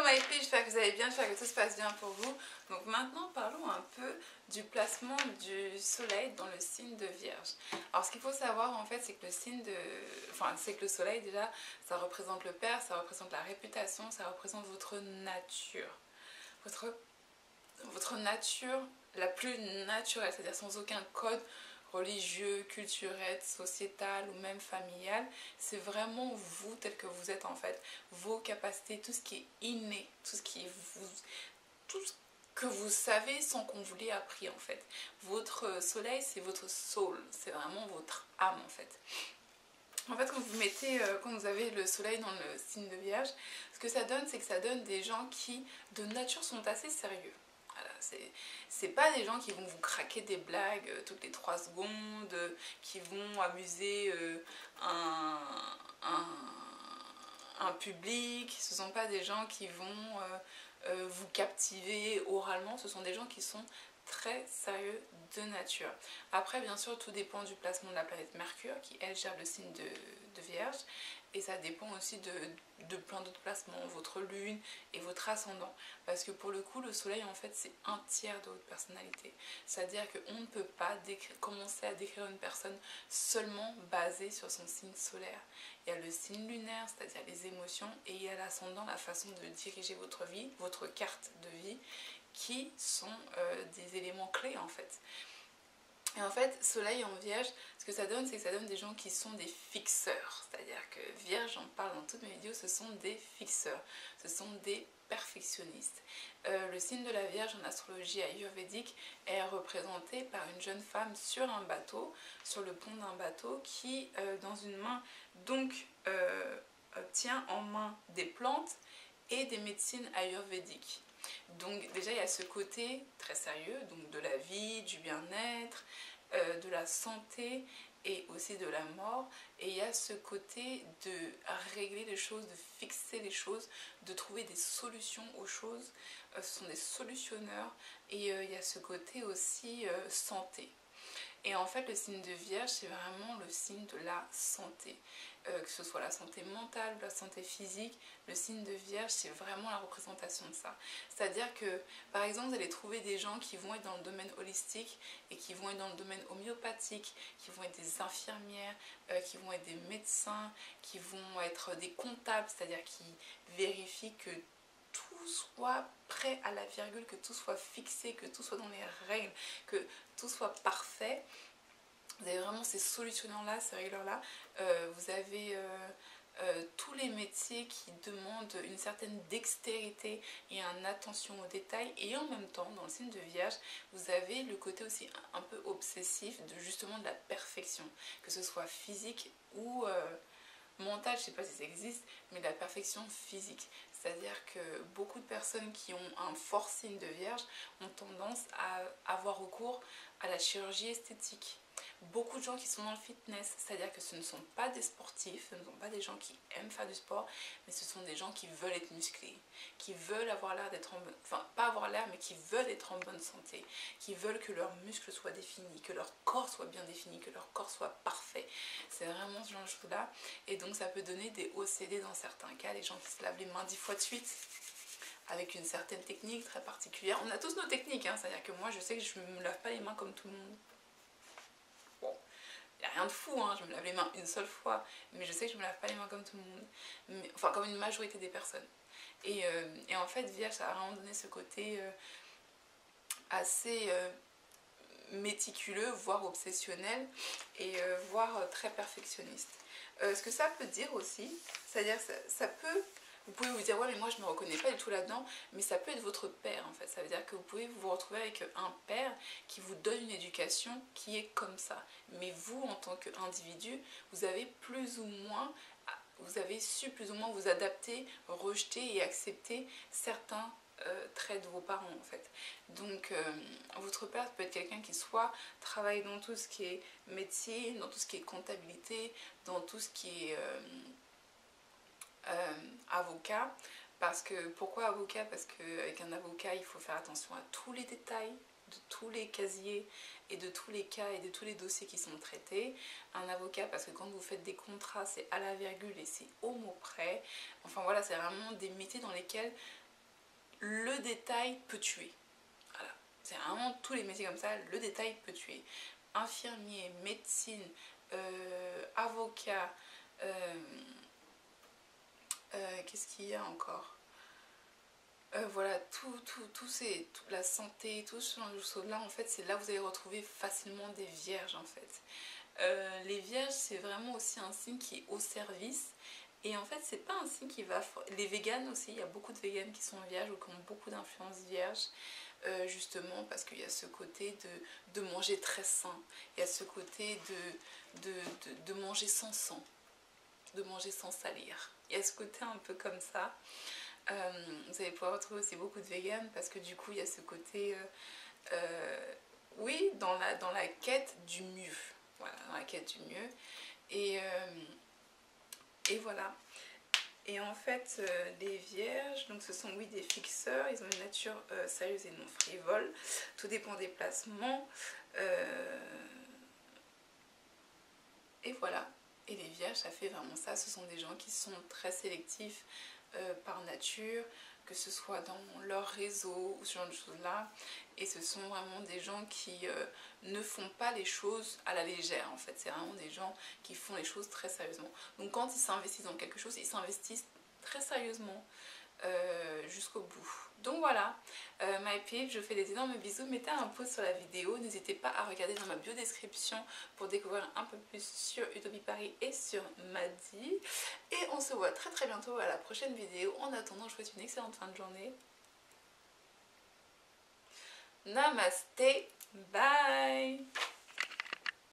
my peeps, j'espère que vous allez bien, j'espère que tout se passe bien pour vous. Donc maintenant parlons un peu du placement du soleil dans le signe de Vierge. Alors ce qu'il faut savoir en fait, c'est que le signe de... Enfin c'est que le soleil déjà, ça représente le père, ça représente la réputation, ça représente votre nature. Votre nature la plus naturelle, c'est-à-dire sans aucun code religieux, culturel, sociétal ou même familial. C'est vraiment vous tel que vous êtes en fait, vos capacités, tout ce qui est inné, tout ce ce que vous savez sans qu'on vous l'ait appris en fait. Votre soleil, c'est votre soul, c'est vraiment votre âme en fait. En fait, quand vous avez le soleil dans le signe de Vierge, ce que ça donne, c'est que ça donne des gens qui, de nature, sont assez sérieux. Voilà, c'est pas des gens qui vont vous craquer des blagues toutes les 3 secondes, qui vont amuser un public. Ce sont pas des gens qui vont vous captiver oralement. Ce sont des gens qui sont très sérieux de nature. Après, bien sûr, tout dépend du placement de la planète Mercure, qui, elle, gère le signe de Vierge. Et ça dépend aussi de plein d'autres placements, votre lune et votre ascendant. Parce que pour le coup, le soleil, en fait, c'est un tiers de votre personnalité. C'est-à-dire qu'on ne peut pas commencer à décrire une personne seulement basée sur son signe solaire. Il y a le signe lunaire, c'est-à-dire les émotions, et il y a l'ascendant, la façon de diriger votre vie, votre carte de vie, qui sont des éléments clés en fait. Et en fait, soleil en Vierge, ce que ça donne, c'est que ça donne des gens qui sont des fixeurs. C'est-à-dire que Vierge, j'en parle dans toutes mes vidéos, ce sont des fixeurs, ce sont des perfectionnistes. Le signe de la Vierge en astrologie ayurvédique est représenté par une jeune femme sur un bateau, sur le pont d'un bateau, qui, dans une main, donc, tient en main des plantes et des médecines ayurvédiques. Donc déjà il y a ce côté très sérieux, donc de la vie, du bien-être, de la santé et aussi de la mort. Et il y a ce côté de régler les choses, de fixer les choses, de trouver des solutions aux choses. Ce sont des solutionneurs et il y a ce côté aussi santé. Et en fait, le signe de Vierge, c'est vraiment le signe de la santé. Que ce soit la santé mentale ou la santé physique, le signe de Vierge, c'est vraiment la représentation de ça. C'est-à-dire que, par exemple, vous allez trouver des gens qui vont être dans le domaine holistique et qui vont être dans le domaine homéopathique, qui vont être des infirmières, qui vont être des médecins, qui vont être des comptables, c'est-à-dire qui vérifient que tout soit prêt à la virgule, que tout soit fixé, que tout soit dans les règles, que tout soit parfait. Vous avez vraiment ces solutionneurs-là, ces règles-là. Vous avez tous les métiers qui demandent une certaine dextérité et une attention aux détails. Et en même temps, dans le signe de Vierge, vous avez le côté aussi un peu obsessif de justement de la perfection, que ce soit physique ou mentale, je ne sais pas si ça existe, mais de la perfection physique. C'est-à-dire que beaucoup de personnes qui ont un fort signe de Vierge ont tendance à avoir recours à la chirurgie esthétique. Beaucoup de gens qui sont dans le fitness, c'est-à-dire que ce ne sont pas des sportifs, ce ne sont pas des gens qui aiment faire du sport, mais ce sont des gens qui veulent être musclés, qui veulent avoir l'air d'être en bonne... Enfin, pas avoir l'air, mais qui veulent être en bonne santé, qui veulent que leurs muscles soient définis, que leur corps soit bien défini, que leur corps soit parfait. C'est vraiment ce genre de choses-là. Et donc ça peut donner des OCD dans certains cas, les gens qui se lavent les mains 10 fois de suite, avec une certaine technique très particulière. On a tous nos techniques, hein, c'est-à-dire que moi je sais que je ne me lave pas les mains comme tout le monde. Bon, il n'y a rien de fou, hein, je me lave les mains une seule fois, mais je sais que je ne me lave pas les mains comme tout le monde, mais, enfin comme une majorité des personnes. Et en fait, Vierge, ça a vraiment donné ce côté assez méticuleux, voire obsessionnel, et voire très perfectionniste. Ce que ça peut dire aussi, c'est-à-dire ça peut... Vous pouvez vous dire, ouais, mais moi je ne me reconnais pas du tout là-dedans, mais ça peut être votre père en fait. Ça veut dire que vous pouvez vous retrouver avec un père qui vous donne une éducation qui est comme ça. Mais vous, en tant qu'individu, vous avez plus ou moins, vous avez su plus ou moins vous adapter, rejeter et accepter certains traits de vos parents en fait. Donc votre père peut être quelqu'un qui soit travaille dans tout ce qui est métier, dans tout ce qui est comptabilité, dans tout ce qui est avocat. Parce que, pourquoi avocat? Parce qu'avec un avocat, il faut faire attention à tous les détails, de tous les casiers et de tous les cas et de tous les dossiers qui sont traités. Un avocat, parce que quand vous faites des contrats, c'est à la virgule et c'est au mot près. Enfin voilà, c'est vraiment des métiers dans lesquels le détail peut tuer. Voilà, c'est vraiment tous les métiers comme ça, le détail peut tuer. Infirmier, médecine, avocat, qu'est-ce qu'il y a encore? Voilà, la santé, tout ce genre de choses-là, en fait, c'est là que vous allez retrouver facilement des vierges, en fait. Les vierges, c'est vraiment aussi un signe qui est au service. Et en fait, c'est pas un signe qui va... Les véganes aussi, il y a beaucoup de véganes qui sont vierges ou qui ont beaucoup d'influence vierge. Justement parce qu'il y a ce côté de manger très sain. Il y a ce côté de manger sans sang. De manger sans salir. Il y a ce côté un peu comme ça. Vous allez pouvoir retrouver aussi beaucoup de véganes parce que du coup, il y a ce côté... oui, dans la quête du mieux. Voilà, dans la quête du mieux. Et voilà. Et en fait, les vierges, donc ce sont oui des fixeurs, ils ont une nature sérieuse et non frivole. Tout dépend des placements. Et voilà. Et les vierges, ça fait vraiment ça. Ce sont des gens qui sont très sélectifs par nature, que ce soit dans leur réseau ou ce genre de choses-là. Et ce sont vraiment des gens qui ne font pas les choses à la légère, en fait. C'est vraiment des gens qui font les choses très sérieusement. Donc quand ils s'investissent dans quelque chose, ils s'investissent très sérieusement jusqu'au bout. Donc voilà, my people, je fais des énormes bisous. Mettez un pouce sur la vidéo. N'hésitez pas à regarder dans ma bio-description pour découvrir un peu plus sur Utopie Paris et sur Maddy. Et on se voit très très bientôt à la prochaine vidéo. En attendant, je vous souhaite une excellente fin de journée. Namaste, bye.